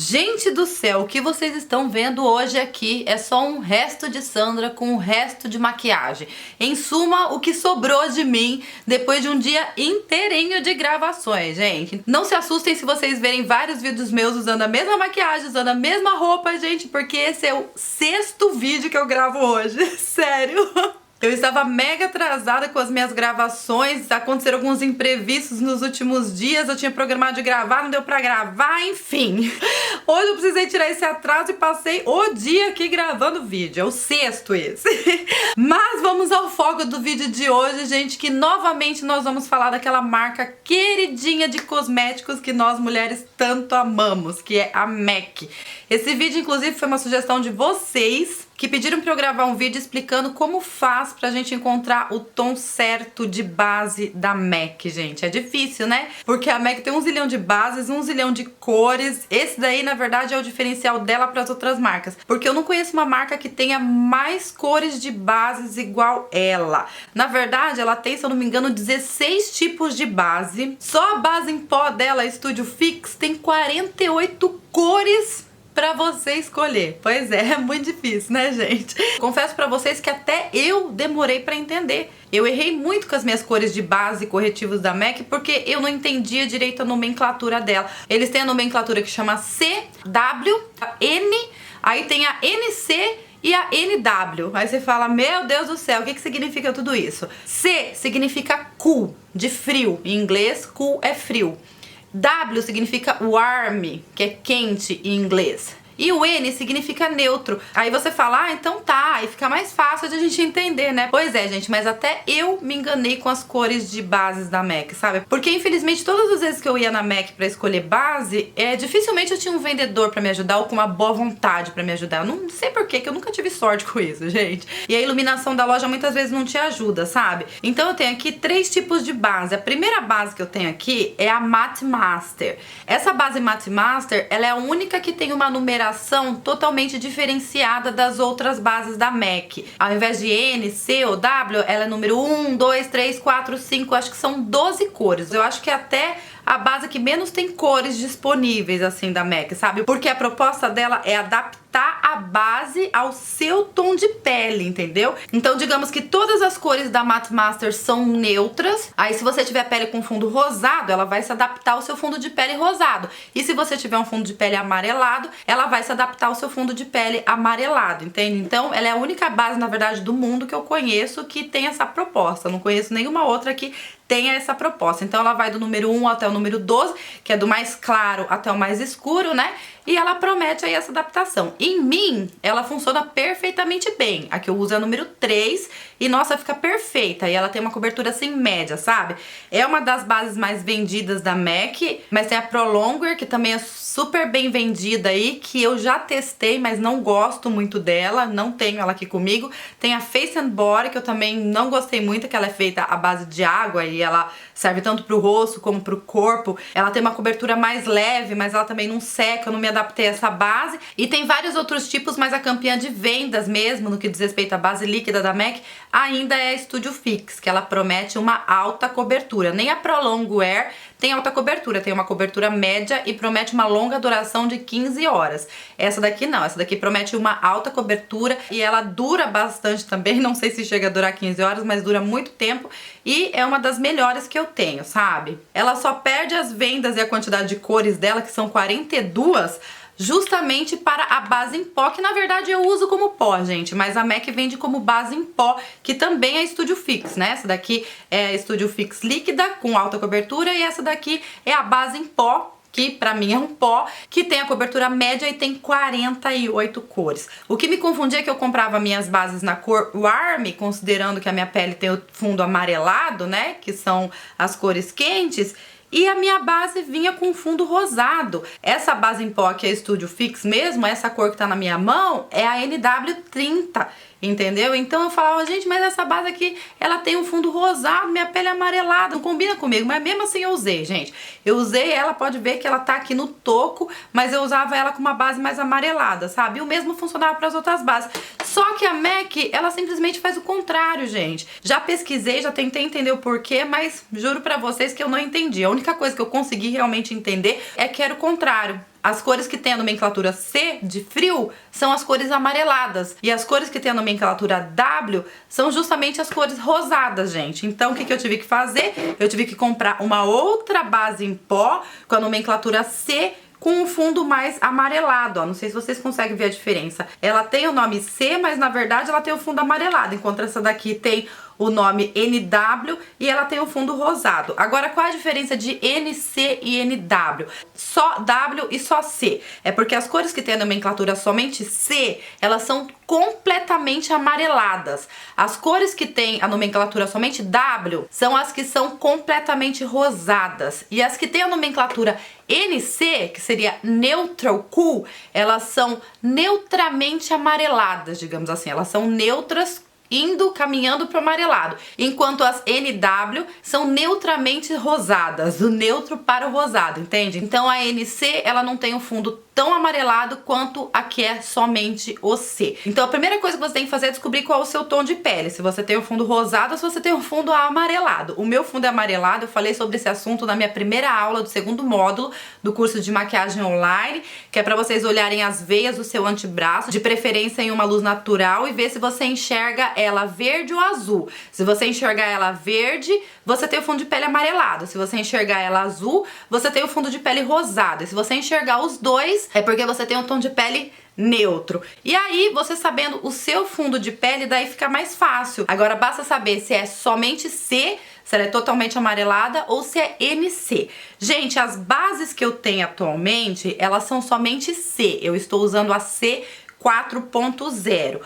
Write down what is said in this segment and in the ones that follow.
Gente do céu, o que vocês estão vendo hoje aqui é só um resto de Sandra com um resto de maquiagem. Em suma, o que sobrou de mim depois de um dia inteirinho de gravações, gente. Não se assustem se vocês verem vários vídeos meus usando a mesma maquiagem, usando a mesma roupa, gente, porque esse é o 6º vídeo que eu gravo hoje. Sério. Eu estava mega atrasada com as minhas gravações, aconteceram alguns imprevistos nos últimos dias, eu tinha programado de gravar, não deu pra gravar, enfim. Hoje eu precisei tirar esse atraso e passei o dia aqui gravando vídeo, é o 6º esse. Mas vamos ao foco do vídeo de hoje, gente, que novamente nós vamos falar daquela marca queridinha de cosméticos que nós mulheres tanto amamos, que é a MAC. Esse vídeo, inclusive, foi uma sugestão de vocês que pediram pra eu gravar um vídeo explicando como faz pra gente encontrar o tom certo de base da MAC, gente. É difícil, né? Porque a MAC tem 1 zilhão de bases, 1 zilhão de cores. Esse daí, na verdade, é o diferencial dela pras outras marcas. Porque eu não conheço uma marca que tenha mais cores de bases igual ela. Na verdade, ela tem, se eu não me engano, 16 tipos de base. Só a base em pó dela, a Studio Fix, tem 48 cores pra você escolher. Pois é muito difícil, né, gente? Confesso pra vocês que até eu demorei pra entender. Eu errei muito com as minhas cores de base e corretivos da MAC porque eu não entendia direito a nomenclatura dela. Eles têm a nomenclatura que chama C, W, N, aí tem a NC e a NW. Aí você fala, meu Deus do céu, o que significa tudo isso? C significa cool, de frio. Em inglês, cool é frio. W significa warm, que é quente em inglês. E o N significa neutro. Aí você fala, ah, então tá, aí fica mais fácil de a gente entender, né? Pois é, gente, mas até eu me enganei com as cores de bases da MAC, sabe? Porque infelizmente todas as vezes que eu ia na MAC pra escolher base, dificilmente eu tinha um vendedor pra me ajudar ou com uma boa vontade pra me ajudar. Eu não sei porquê, que eu nunca tive sorte com isso, gente. E a iluminação da loja muitas vezes não te ajuda, sabe? Então eu tenho aqui 3 tipos de base. A primeira base que eu tenho aqui é a Matte Master. Essa base Matte Master, ela é a única que tem uma numeração totalmente diferenciada das outras bases da MAC. Ao invés de N, C ou W, ela é número 1, 2, 3, 4, 5, acho que são 12 cores. Eu acho que até a base que menos tem cores disponíveis, assim, da MAC, sabe? Porque a proposta dela é adaptar a base ao seu tom de pele, entendeu? Então, digamos que todas as cores da Matte Master são neutras. Aí, se você tiver pele com fundo rosado, ela vai se adaptar ao seu fundo de pele rosado. E se você tiver um fundo de pele amarelado, ela vai se adaptar ao seu fundo de pele amarelado, entende? Então, ela é a única base, na verdade, do mundo que eu conheço que tem essa proposta. Eu não conheço nenhuma outra que tenha essa proposta. Então ela vai do número 1 até o número 12, que é do mais claro até o mais escuro, né? E ela promete aí essa adaptação. Em mim, ela funciona perfeitamente bem. A que eu uso é a número 3 e, nossa, fica perfeita. E ela tem uma cobertura assim média, sabe? É uma das bases mais vendidas da MAC, mas tem a Pro Longwear, que também é super bem vendida aí, que eu já testei, mas não gosto muito dela, não tenho ela aqui comigo. Tem a Face and Body, que eu também não gostei muito, que ela é feita à base de água e ela serve tanto pro rosto como pro corpo. Ela tem uma cobertura mais leve, mas ela também não seca, eu não me adaptei a essa base. E tem vários outros tipos, mas a campeã de vendas mesmo, no que diz respeito à base líquida da MAC, ainda é a Studio Fix, que ela promete uma alta cobertura. Nem a Pro Longwear tem alta cobertura, tem uma cobertura média e promete uma longa duração de 15 horas. Essa daqui não, essa daqui promete uma alta cobertura e ela dura bastante também, não sei se chega a durar 15 horas, mas dura muito tempo e é uma das melhores que eu tenho, sabe? Ela só perde as vendas e a quantidade de cores dela, que são 42, justamente para a base em pó, que na verdade eu uso como pó, gente, mas a MAC vende como base em pó, que também é Studio Fix, né? Essa daqui é a Studio Fix líquida, com alta cobertura, e essa daqui é a base em pó, que pra mim é um pó, que tem a cobertura média e tem 48 cores. O que me confundia é que eu comprava minhas bases na cor Warm, considerando que a minha pele tem o fundo amarelado, né, que são as cores quentes, e a minha base vinha com fundo rosado. Essa base em pó, que é Studio Fix mesmo, essa cor que tá na minha mão, é a NW30, entendeu? Então eu falava, gente, mas essa base aqui, ela tem um fundo rosado, minha pele é amarelada, não combina comigo, mas mesmo assim eu usei, gente. Eu usei ela, pode ver que ela tá aqui no toco, mas eu usava ela com uma base mais amarelada, sabe? E o mesmo funcionava para as outras bases. Só que a MAC, ela simplesmente faz o contrário, gente. Já pesquisei, já tentei entender o porquê, mas juro pra vocês que eu não entendi. A única coisa que eu consegui realmente entender é que era o contrário. As cores que tem a nomenclatura C de frio são as cores amareladas. E as cores que tem a nomenclatura W são justamente as cores rosadas, gente. Então, o que eu tive que fazer? Eu tive que comprar uma outra base em pó com a nomenclatura C, com um fundo mais amarelado, ó. Não sei se vocês conseguem ver a diferença. Ela tem o nome C, mas na verdade ela tem o fundo amarelado, enquanto essa daqui tem o nome NW e ela tem o fundo rosado. Agora, qual a diferença de NC e NW? Só W e só C. É porque as cores que tem a nomenclatura somente C, elas são completamente amareladas. As cores que tem a nomenclatura somente W são as que são completamente rosadas. E as que tem a nomenclatura NC, que seria Neutral Cool, elas são neutramente amareladas, digamos assim. Elas são neutras caminhando para o amarelado, enquanto as NW são neutramente rosadas, do neutro para o rosado, entende? Então a NC, ela não tem um fundo tão amarelado quanto a que é somente o C. Então a primeira coisa que você tem que fazer é descobrir qual é o seu tom de pele, se você tem um fundo rosado ou se você tem um fundo amarelado. O meu fundo é amarelado, eu falei sobre esse assunto na minha primeira aula do segundo módulo do curso de maquiagem online, que é para vocês olharem as veias do seu antebraço, de preferência em uma luz natural, e ver se você enxerga ela verde ou azul. Se você enxergar ela verde, você tem o fundo de pele amarelado. Se você enxergar ela azul, você tem o fundo de pele rosado. E se você enxergar os dois, é porque você tem um tom de pele neutro. E aí, você sabendo o seu fundo de pele, daí fica mais fácil. Agora, basta saber se é somente C, se ela é totalmente amarelada ou se é NC. Gente, as bases que eu tenho atualmente, elas são somente C. Eu estou usando a C 4.0.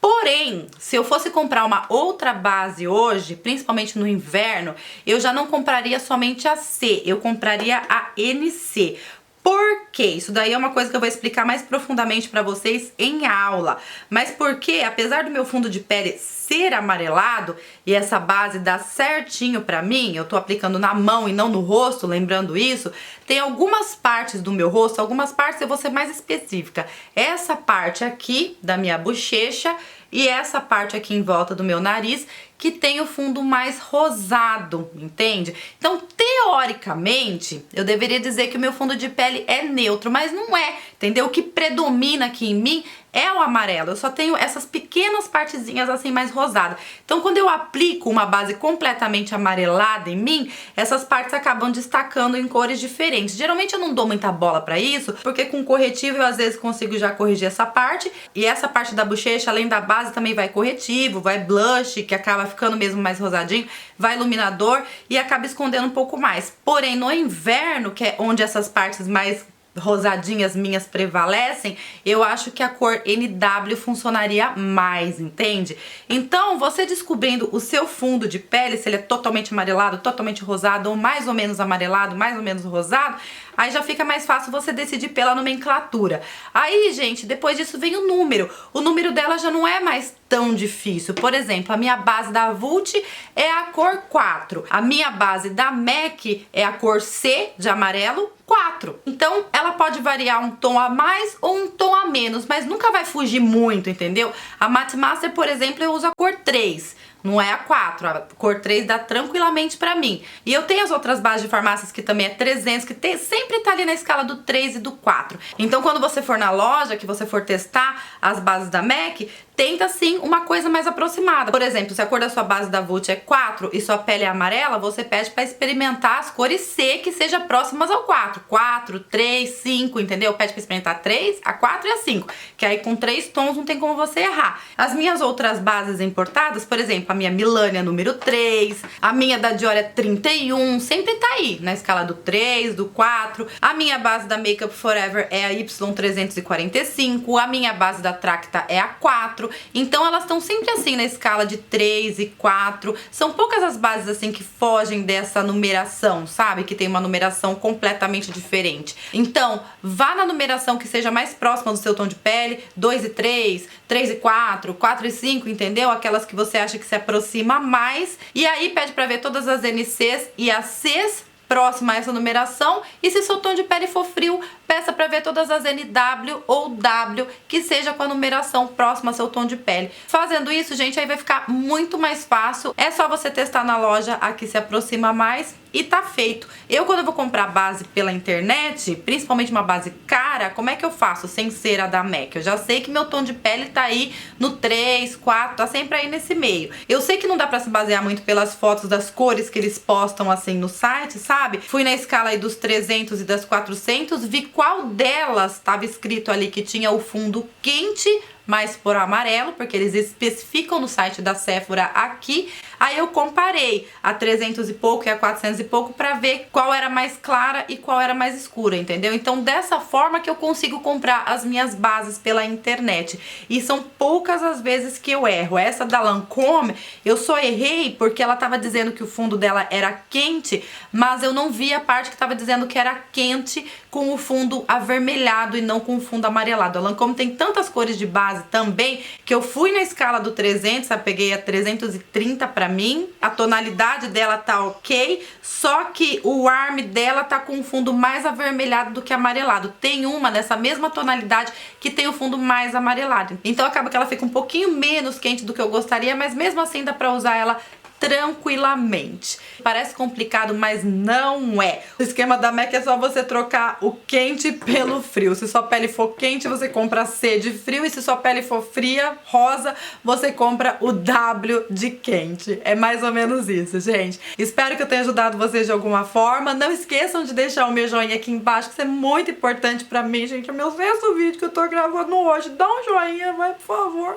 Porém, se eu fosse comprar uma outra base hoje, principalmente no inverno, eu já não compraria somente a C, eu compraria a NC. Por quê? Isso daí é uma coisa que eu vou explicar mais profundamente pra vocês em aula. Mas porque, apesar do meu fundo de pele ser amarelado e essa base dar certinho pra mim, eu tô aplicando na mão e não no rosto, lembrando isso, tem algumas partes do meu rosto, algumas partes eu vou ser mais específica. Essa parte aqui da minha bochecha e essa parte aqui em volta do meu nariz, que tem o fundo mais rosado, entende? Então, teoricamente, eu deveria dizer que o meu fundo de pele é neutro, mas não é, entendeu? O que predomina aqui em mim é o amarelo. Eu só tenho essas pequenas partezinhas assim mais rosadas. Então, quando eu aplico uma base completamente amarelada em mim, essas partes acabam destacando em cores diferentes. Geralmente eu não dou muita bola pra isso, porque com corretivo eu às vezes consigo já corrigir essa parte. E essa parte da bochecha, além da base, também vai corretivo, vai blush, que acaba ficando mesmo mais rosadinho, vai iluminador e acaba escondendo um pouco mais. Porém, no inverno, que é onde essas partes mais rosadinhas minhas prevalecem, eu acho que a cor NW funcionaria mais, entende? Então, você descobrindo o seu fundo de pele, se ele é totalmente amarelado, totalmente rosado, ou mais ou menos amarelado, mais ou menos rosado, aí já fica mais fácil você decidir pela nomenclatura. Aí, gente, depois disso vem o número. O número dela já não é mais tão difícil. Por exemplo, a minha base da Vult é a cor 4. A minha base da MAC é a cor C de amarelo 4. Então, ela pode variar um tom a mais ou um tom a menos, mas nunca vai fugir muito, entendeu? A Matte Master, por exemplo, eu uso a cor 3. Não é a 4, a cor 3 dá tranquilamente pra mim. E eu tenho as outras bases de farmácias que também é 300, que sempre tá ali na escala do 3 e do 4. Então, quando você for na loja, que você for testar as bases da MAC, tenta sim uma coisa mais aproximada. Por exemplo, se a cor da sua base da Vult é 4 e sua pele é amarela, você pede pra experimentar as cores C que sejam próximas ao 4. 4, 3, 5, entendeu? Pede pra experimentar 3, a 4 e a 5. Que aí com 3 tons não tem como você errar. As minhas outras bases importadas, por exemplo, a minha Milânia número 3, a minha da Dior é 31, sempre tá aí, na escala do 3, do 4. A minha base da Makeup Forever é a Y345, a minha base da Tracta é a 4. Então elas estão sempre assim na escala de 3 e 4. São poucas as bases assim que fogem dessa numeração, sabe? Que tem uma numeração completamente diferente. Então, vá na numeração que seja mais próxima do seu tom de pele, 2 e 3, 3 e 4, 4 e 5, entendeu? Aquelas que você acha que se aproxima mais. E aí pede pra ver todas as NCs e as Cs próxima a essa numeração, e se seu tom de pele for frio, peça para ver todas as NW ou W que seja com a numeração próxima ao seu tom de pele. Fazendo isso, gente, aí vai ficar muito mais fácil. É só você testar na loja a que se aproxima mais e tá feito. Quando eu vou comprar base pela internet, principalmente uma base cara, como é que eu faço sem ser a da MAC? Eu já sei que meu tom de pele tá aí no 3, 4, tá sempre aí nesse meio. Eu sei que não dá pra se basear muito pelas fotos das cores que eles postam assim no site, sabe? Fui na escala aí dos 300 e das 400, vi qual delas tava escrito ali que tinha o fundo quente, mais por amarelo, porque eles especificam no site da Sephora aqui. Aí eu comparei a 300 e pouco e a 400 e pouco pra ver qual era mais clara e qual era mais escura, entendeu? Então dessa forma que eu consigo comprar as minhas bases pela internet. E são poucas as vezes que eu erro. Essa da Lancôme, eu só errei porque ela tava dizendo que o fundo dela era quente, mas eu não vi a parte que tava dizendo que era quente com o fundo avermelhado e não com o fundo amarelado. A Lancôme tem tantas cores de base também que eu fui na escala do 300, eu peguei a 330 pra mim, a tonalidade dela tá ok, só que o arm dela tá com um fundo mais avermelhado do que amarelado. Tem uma dessa mesma tonalidade que tem o fundo mais amarelado, então acaba que ela fica um pouquinho menos quente do que eu gostaria, mas mesmo assim dá pra usar ela tranquilamente. Parece complicado, mas não é. O esquema da MAC é só você trocar o quente pelo frio. Se sua pele for quente, você compra C de frio, e se sua pele for fria, rosa, você compra o W de quente. É mais ou menos isso, gente. Espero que eu tenha ajudado vocês de alguma forma. Não esqueçam de deixar o meu joinha aqui embaixo, que isso é muito importante pra mim, gente. É o meu 6º vídeo que eu tô gravando hoje. Dá um joinha, vai, por favor.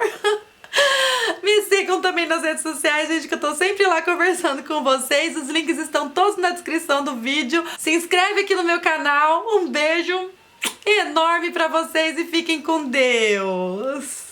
Me sigam também nas redes sociais, gente, que eu tô sempre lá conversando com vocês. Os links estão todos na descrição do vídeo. Se inscreve aqui no meu canal. Um beijo enorme pra vocês e fiquem com Deus!